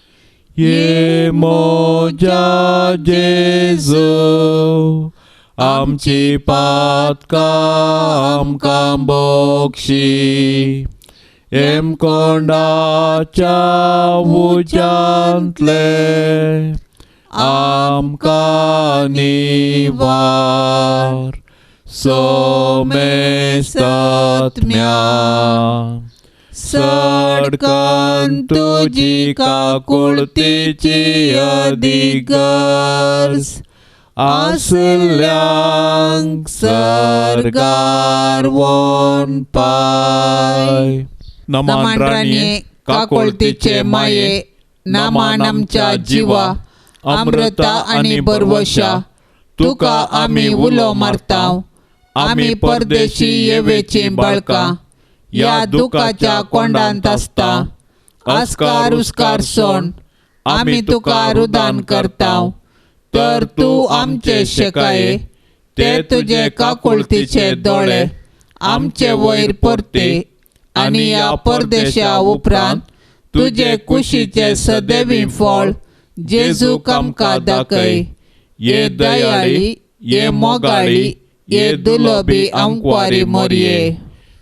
ये मोजा जेजो आमची पातकां आमकां बोगशी, एम कोंडाच्या उज्यांतले आमकां निवार सोमेस्तात्म्या. सडकन तुजी काकुळतीची अधिगर्ज आसल्यांक सरगार वोन पाय. नमान राणये काकुळतीचे माये, नामान आमच्या जिवा अमृता आनी बरवशा, तुका आमी उलो मारताव. आमी परदेशी येवेची बाळकां या दुखाच्या कोंडांत आसता. आस्कार उस्कार सोण आमी तुका रुदान करताव. तर तू आमचे शेकाये ते तुझे काकुळतीचे दोळे आमचे वयर परते आनी या परदेशा उपरांत तुझे कुशीचे सदैवी फळ जेजूक आमकां दाखय. ये दयाळी, ये मोगाळी, ये दुलोबी आंकवारी मोरये.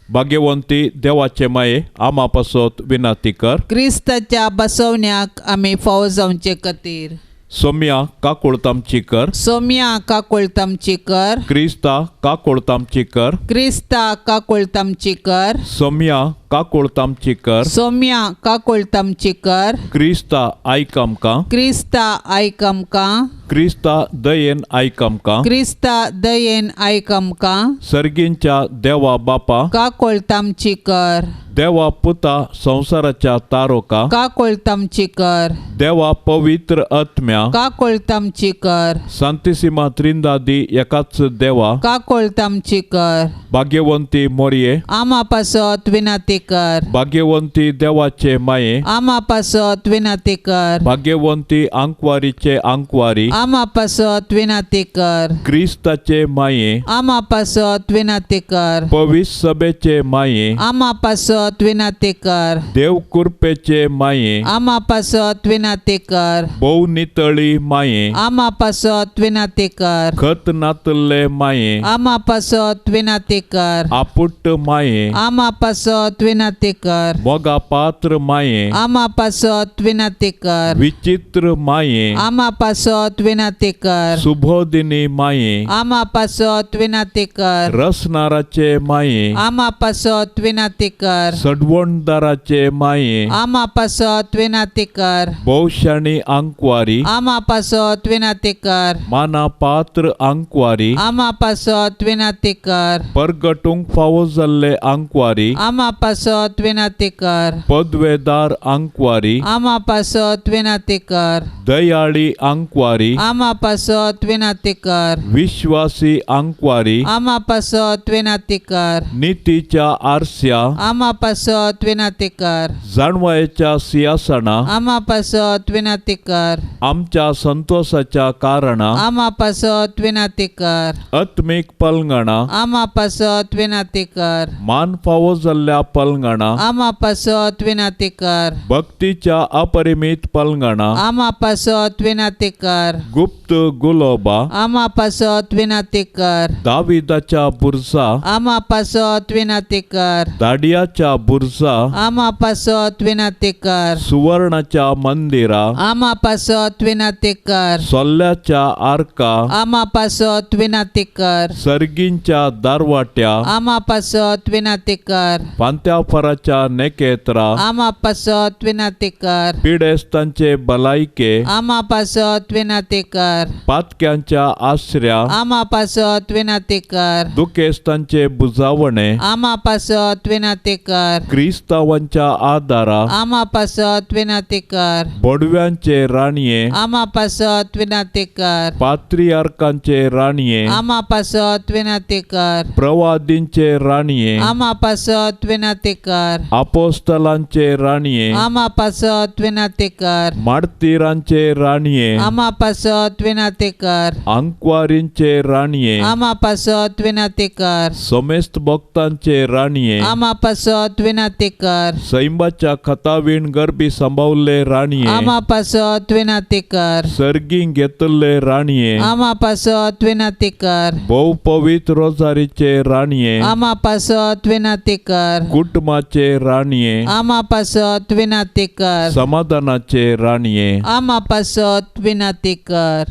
भाग्यवंती देवाचे माये आमा पासत विनंती कर. क्रिस्ताच्या बसवण्याक आमी फावो जावचे खातीर सोम्या काकुळतामची कर. सोम्या काकुळतामची कर. क्रिस्ता काकुळतामची कर. क्रिस्ता काकुळतामची कर. सोम्या काकुळतामची कर. सोम्या काकुळतामची कर. क्रिस्ता आयक आमकां. क्रिस्ता आयक आमकां. क्रिस्ता दयेन आयक आमकां. क्रिस्ता दयेन आयक आमकां. सर्गींच्या देवा बापा काकुळतामची कर. देवा पुता संसाराच्या तारोका काकुळतामची कर. देवा पवित्र आत्म्या काकुळतामची कर. सांतिसिमा त्रिंदादी एकाच देवा काकुळतामची कर. भाग्यवंती मोरये. आमा पासत विनंती कर. भाग्यवंती देवाचे माये. आमा पासत विनंती कर. भाग्यवंती आंकवारीचे आंकवारी. आमा पासत विनंती कर. क्रिस्ताचे माये. आमा पासत विनंती कर. पवित्र सभेचे माये. आमा पासत विनंती कर. देव कृपेचे माये. आमा पासत विनंती कर. भोव नितळी माये. आमा पासत विनंती कर. खत नातले माये. आमा पासत विनंती कर. आपुट्ट माये. आमा पासत विनंती कर. मोगा पात्र माये. आमा पासत विनंती कर. विचित्र माये. आमा पासत विनंती कर. सुबोधिनी माये. आमा पासत विनंती कर. रसनाराचे माये. आमा पासत विनंती कर. सडवणदाराचे माये. आमा पासत विनंती कर. भौशाणी आंकवारी. आमा पासत विनंती कर. माना पात्र आंकवारी. आमा पासत विनंती कर. परगटूंक फावो जाल्ले आंकवारी. आमा पासत विनंती कर. पदवेदार आंकवारी. आमा पासत विनंती कर. दयाळी आंकवारी. आमा पासत विनंती कर. विश्वासी आंकवारी. आमा पासत विनंती कर. नीतीच्या आरस्या. आमा पासत विनंती कर. जाणवायेच्या सिंहासना. आमा पासत विनंती कर. आमच्या संतोषाच्या कारणा. आमा पासत विनंती कर. आत्मिक पलंगणा. आमा पासत विनंती कर. मान फावो जाल्ल्या पलंगणा. आमा पासत विनंती कर. भक्तीच्या अपरिमित पलंगणा. आमा पासत विनंती कर. गुप्त गुलोबा. आमा पासत विनंती कर. दाविदाच्या बुरसा. आमा पासत विनंती कर. दाडियाच्या बुरसा. आमा पासत विनंती कर. सुवर्णाच्या मंदिरा. आमा पासत विनंती कर. सोल्ल्याच्या आर्का. आमा पासत विनंती कर. सर्गींच्या दारवाट्या. आमा पासत विनंती कर. पांत्याफराच्या नेकेत्रा. आमा पासत विनंती कर. पिडेस्तांचे भलायके. आमा पासत विनंती कर. पातक्यांच्या आश्र्या. आमा पासत विनंती कर. दुखेस्तांचे बुजावणे. आमा पासत विनंती कर. क्रिस्तावांच्या आदारा. आमा पासत विनंती कर. बोडव्यांचे राणये. आमा पासत विनंती कर. पात्रियार्कांचे राणये. आमा पासत विनंती कर. प्रवादींचे राणये. आमा पासत विनंती कर. अपोस्तलांचे राणये. आमा पासत विनंती कर. मार्तिरांचे राणये. आमा पासत विनंती कर. आंकवारींचे राणये. आमा पासत विनंती कर. समेस्त भक्तांचे राणये. आमा पासत विनंती कर. सैंबाच्या खतावीण गरबी संभावले राणये. आमा पासत विनंती कर. सर्गीं घेतले राणये. आमा पासत विनंती कर. भोव पवित्र रोजारीचे राणये. आमा पासत विनंती कर. कुटुंबाचे राणये. आमा पासत विनंती कर. समाधानाचे राणये. आमा पासत विनंती कर.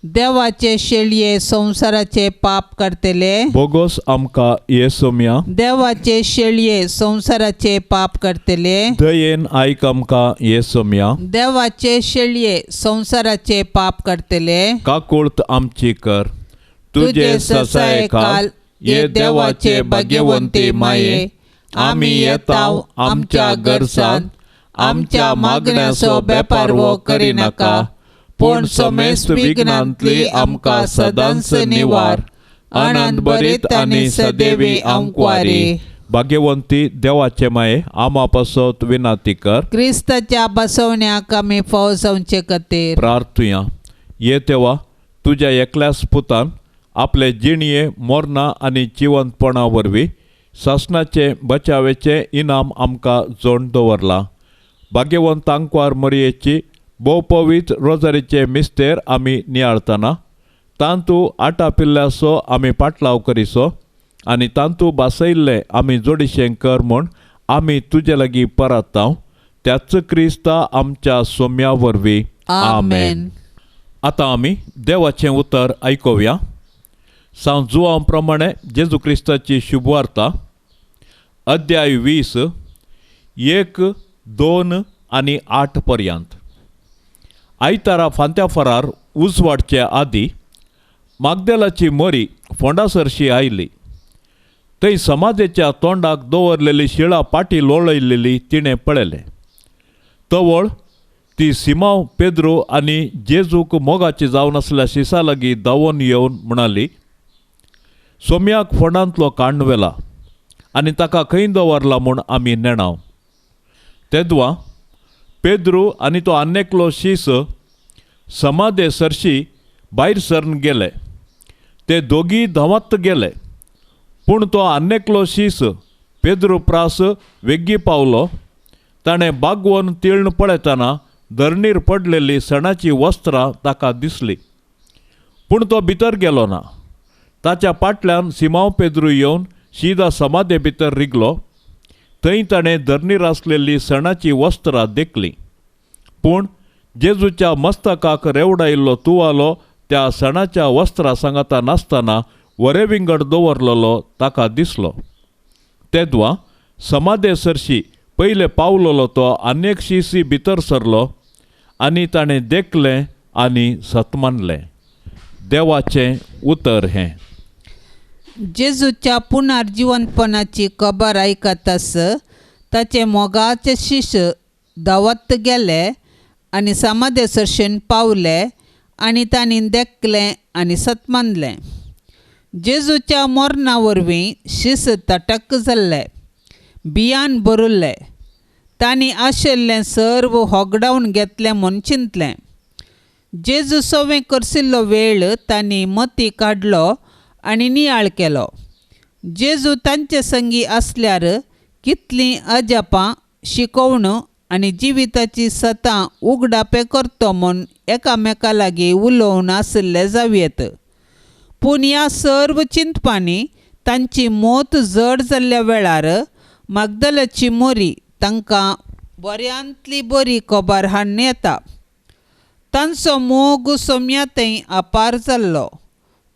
देवाचे शेळये संसाराचे पाप करतले. बोगोस आमका येसोम्या. देवाचे शेळये संसाराचे पाप करतले. दयेन आयक आमका येसोम्या. देवाचे शेळये संसाराचे पाप करतले. काकुळत आमची कर. तुझे ससाय काल ये देवाचे भाग्यवंती माये. आम्ही येताव आमच्या गरजान. आमच्या मागण्याचो बेपार वो करिनाका. पण समेस्त विघ्नांतली आमकां सदांच निवार. आनंद भरीत आनी सदैवी आंकवारी. भाग्यवंती देवाचे माये आमा पासत विनंती कर. क्रिस्ताच्या बसवण्याक आमी फावो जावचे खातीर प्रार्थुया. ये तेव्हा तुज्या एकल्याच पुतान आपले जिणये मोरना आनी जिवंतपणा वरवीं सासणाचे बचावेचे इनाम आमकां जोड दवरला. भाग्यवंत आंकवार मरयेची भोव पवित्र रोजारीचे मिस्तेर आमी नियाळतना तांतू आटा पिल्ल्यासो आमी पाटलाव करिसो आनी तांतू बासयल्ले आमी जोडिशें कर म्हूण आमी तुजे लागीं परतांव. त्याच क्रिस्ता आमच्या सोम्या वरवीं. आमेन. आतां आमी देवाचें उतर आयकुया. सांत जुआंव प्रमाणे जेजू क्रिस्ताची शुभवार्ता अध्याय 20 1, 2 आनी 8 पर्यंत. आयतारा फांत्या फरार उजवाडचे आदीं मागदेलाची मरी फोंडासरशी आयली. थंय समाधेच्या तोंडाक दवरलेली शिळा पाटी लोळयलेली तिणें पळयलें. तवळ ती सिमांव पेद्रू आनी जेजूक मोगाची जावन आसल्या शिसा लागीं धांवून येवन म्हणाली, सोम्याक फोंडांतलो काण्ण व्हेला आनी ताका खंय दवरला म्हूण आमी नेणाव. तेदवा पेद्रू आनी तो आनेकलो शीस समाधे सरशी भायर सरन गेले. ते दोगी धांवत गेले. पूण तो आनेकलो शीस पेद्रू प्रास वेग्गी पावलो. ताणें बागवून तिळण पळयतना धरणीर पडलेली सणाची वस्त्रां ताका दिसली. पूण तो भितर गेलो ना. ताच्या फाटल्यान सिमांव पेद्रू येवन शिदा समाधे भितर रिगलो. थंय ताणें धरणीर आसलेली सणाची वस्त्रां देखली. पूण जेजूच्या मस्तकाक रेवडायिल्लो तुवालो त्या सणाच्या वस्त्रां सांगाता नासतना वरे विंगड दवरलेलो ताका दिसलो. तेदवा समाधे सरशी पयले पावलोलो तो आनेक शिसी भितर सरलो आनी ताणें देखलें आनी सतमानलें. देवाचें उतर हें. जेजूच्या पुनर्जिवंतपणाची खबर आयकताच ताचे मोगाचे शिश धांवत गेले आनी समाधे सरशेन पावले आनी तांणी देखलें आनी सतमानलें. जेजूच्या मोरणा वरवीं शीस तटक जाल्लें, बियान भरुल्लें. तांणी आशिल्लें सर्व होगडावन घेतलें म्हूण चिंतलें. जेजू सवें करशिल्लो वेळ तांणी मती काडलो आनी नियाळ केलो. जेजू तांचे संगी आसल्यार कितलीं अजापां, शिकवणो आनी जिविताची सतां उगडापे करतो म्हूण एकामेका लागीं उलोवन आसले जावयेत. पूण ह्या सर्व चिंतपांनी तांची मोत जड जाल्ल्या वेळार मागदलाची मोरी तांकां बऱ्यांतली बरी खबर हाडून येता. तांचो मोग सोम्यातय आपार जाल्लो.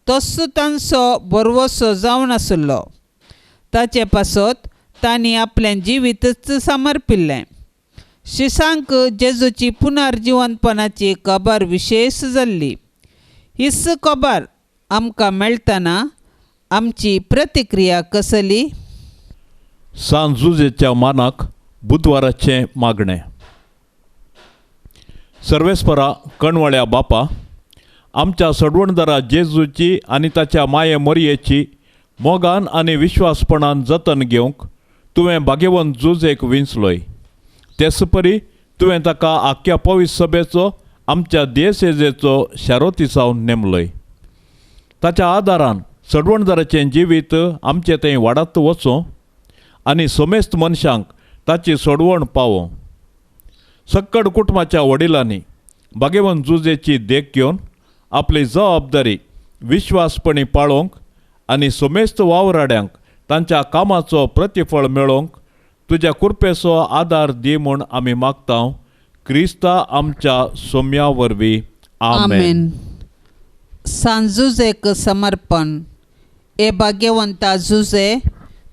तसो तांचो बरवसो जावन आसलो. ताचे पासत तांणी आपलें जिवीतच समर्पिल्लें. शिसांक जेजूची पुनर्जिवंतपणाची खबर विशेश जाल्ली. हीच खबर आमकां मेळटना आमची प्रतिक्रिया कसली? सांत जुजेच्या मानाक बुधवाराचें मागणें. सर्वेस्परा कणवळ्या बापा, आमच्या सडवणदारा जेजूची आनी ताच्या माये मरयेची मोगान आनी विश्वासपणान जतन घेवंक तुवें भाग्यवंत जुजेक विंचलोय. तेच परी तुवें ताका आख्या पवित्र सभेचो आमच्या देशेजेचो शारोती जावन नेमलोय. ताच्या आदारान सडवणदाराचें जिवीत आमचें थंय वाडत वचों आनी सोमेस्त मनशांक ताची सोडवण पावो. सक्कड कुटुंबाच्या वडिलांनी भाग्यवंत जुजेची देख घेवन आपली जबाबदारी विश्वासपणी पाळोवंक आनी सोमेस्त वावराड्यांक तांच्या कामाचो प्रतिफळ मेळोवंक तुज्या कृपेचो आदार दी म्हूण आमी मागतांव. क्रिस्ता आमच्या सोम्या वरवीं. आमेन. सांत जुजेक समर्पण. ए भाग्यवंता जुजे,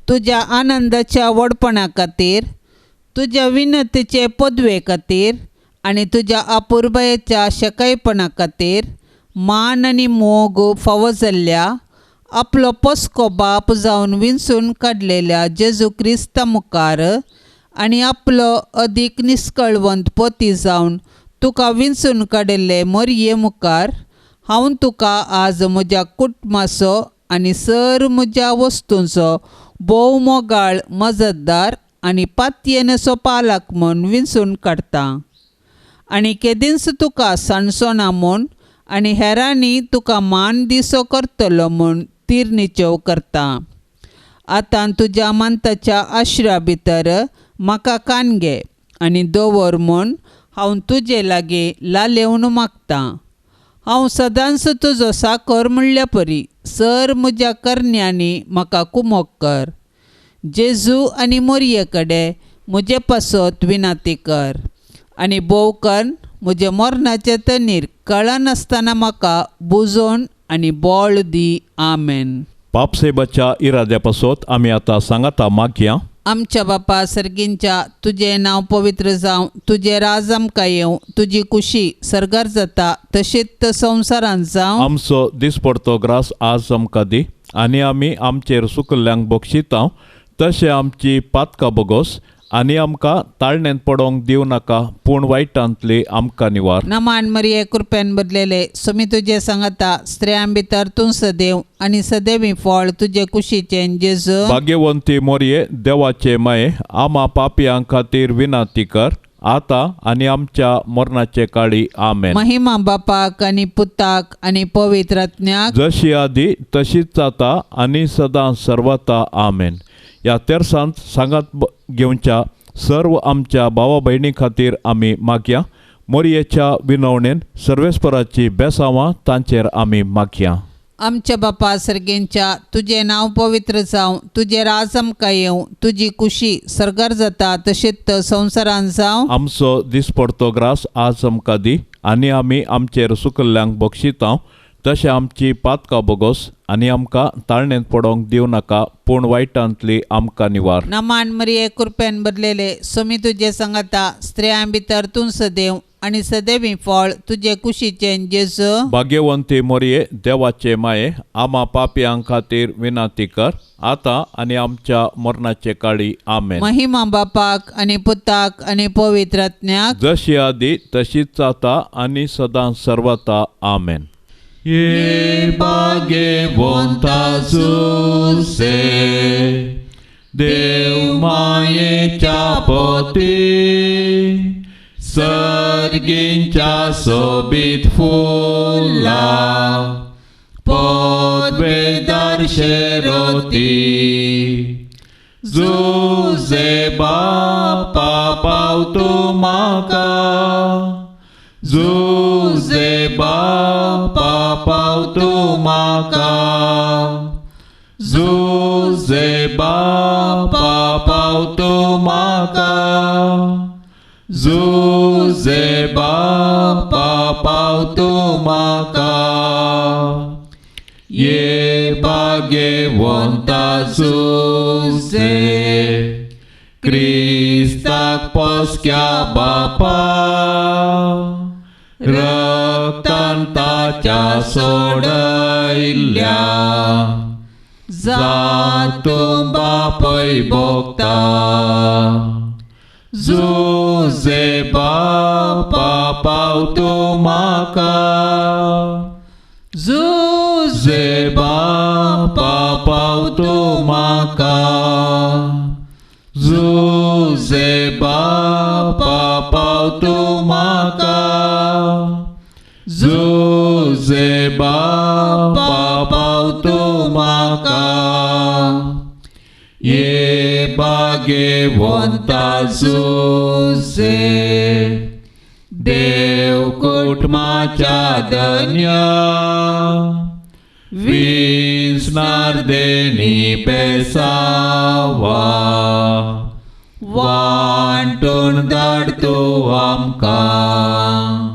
तुज्या आनंदाच्या व्हडपणा खातीर, तुज्या विनतेचे पदवे खातीर आनी तुज्या अपुर्बायेच्या शेकायपणा खातीर मान आनी मोग फावो जाल्ल्या आपलो पस्को बाप जावन विंचून काडलेल्या जेजू क्रिस्ता मुखार आनी आपलो अदीक निश्कळवंत पती जावन तुका विंचून काडिल्ले मरये मुखार हांव तुका आज म्हज्या कुटुंबाचो आनी सर म्हज्या वस्तूंचो भोव मोगाळ मजतदार आनी पातयेनचो पालक म्हूण विंचून काडटां. आनी केदींच तुका सणसणा म्हूण आनी हेरांनी तुका मान दिसो करतलो म्हूण तिरनिचेव करता. आतां तुज्या मांताच्या आश्रा भितर म्हाका कानगे आनी दवर म्हूण हांव तुजे लागीं लालेवन मागतां. हांव सदांच तुजो साकर म्हणल्या परी सर म्हज्या करण्यांनी म्हाका कुमोग कर. जेजू आनी मोरये कडेन म्हजे पासत विनाती कर आनी बोव कर म्हजे मरणाचे तनीर कळनासतना म्हाका बुजोवन आनी बोळ दी. आमेन. पापसेबाच्या इराद्या पासत आमी आतां सांगाता मागया. आमच्या बापा सर्गींच्या तुजें नांव पवित्र जावं, तुजें राज आमकां येवं, तुजी कुशी सर्गार जाता तशीच संवसारांत जावं. आमचो दिसपडतो ग्रास आज आमकां दी आनी आमी आमचेर सुकल्ल्यांक बक्षिता तशें आमची पातकां बोगोस आनी आमकां ताळणेंत पडोंक दिवं नाका पूण वायटांतली आमकां निवार. नमान मरिये कृपेन बदलेले सुमी तुजे सांगता स्त्रियां भितर तूं सदैव आनी सदैवी फळ तुजे कुशीचें जेजू. भाग्यवंती मोरये देवाचे माये आमा पापयां खातीर विनाती कर आतां आनी आमच्या मरणाचे काळी. आमेन. महिमा बापाक आनी पुताक आनी पवित्र आत्म्याक जशी आदी तशीच जाता आनी सदां सर्वता. आमेन. ह्या तेर्सांत सांगात घेवच्या सर्व आमच्या भावा भयणी खातीर आमी मागया. मोरयेच्या विनवणेन सर्वेस्पराची बेसांवां तांचेर आमी मागया. आमच्या बापा सर्गेंच्या तुजें नांव पवित्र जावं, तुजें राज आमकां येवं, तुजी कुशी सर्गार जाता तशीच संवसारांत जावं. आमचो दिसपडतो ग्रास आज आमकां दी आनी आमी आमचेर सुकल्ल्यांक बक्षिता तशें आमची पातकां बोगोस आनी आमकां ताळणेंत पडोंक दिवं नाका पूण वायटांतली आमकां निवार. नमान मरिये कृपेन बदलेले सुमी तुजे सांगता स्त्रियां भितर तूं सदैव आनी सदैवी फळ तुजे कुशीचें जेजू. भाग्यवंती मोरये देवाचे माये आमा पापयां खातीर विनाती कर आतां आनी आमच्या मरणाचे काळी. आमेन. महिमा बापाक आनी पुताक आनी पवित्र आत्म्याक जशी आदी तशीच जाता आनी सदां सर्वता. आमेन. ये भाग्यवंता जुसे देव मायेच्या पोती सर्गींच्या सोबीत फुला पदवेदार शेरोती जुजे बापा पावतो म्हाका जुजे बापा पावतो म्हाका जुजे बापा पावतो म्हाका जुजे बापा पावतो म्हाका ये भाग्यवंता जुजे क्रिस्ताक पोसक्या बापा रक्तान ताच्या सोडयल्या जातूं बापय भोगता जुजे बापा पावतो म्हाका जुजे बापा पावतो म्हाका जुजे बापा पावतो म्हाका जुजे बापा पावतो म्हाका ये भाग्यवंता जुजे देव कुटुंबाच्या धन्य विस्नार देणी बेसावा वांटून धाडतो आमकां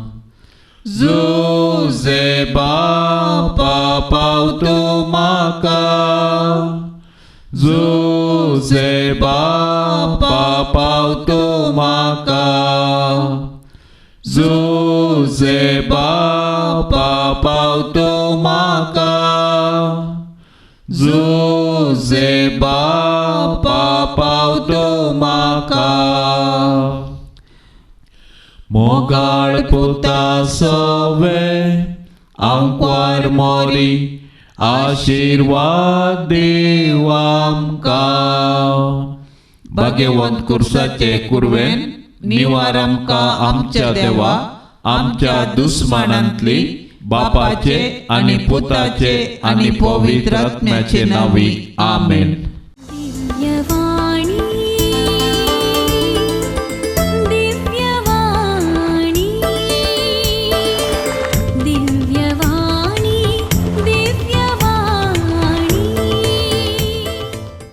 जुजे बापा पावतो म्हाका जुजे बापा पावतो म्हाका जुजे बापा पावतो म्हाका जुजे बापा पावतो म्हाका मोगाळ पुता सोवे आंकवार मोरी आशीर्वाद देव आमकां भाग्यवंत कुर्साचे कुरवेन निवार आमकां आमच्या देवा आमच्या दुस्मानांतली बापाचे आणि पुताचे आणि पवित्र आत्म्याचे नावी आमेन.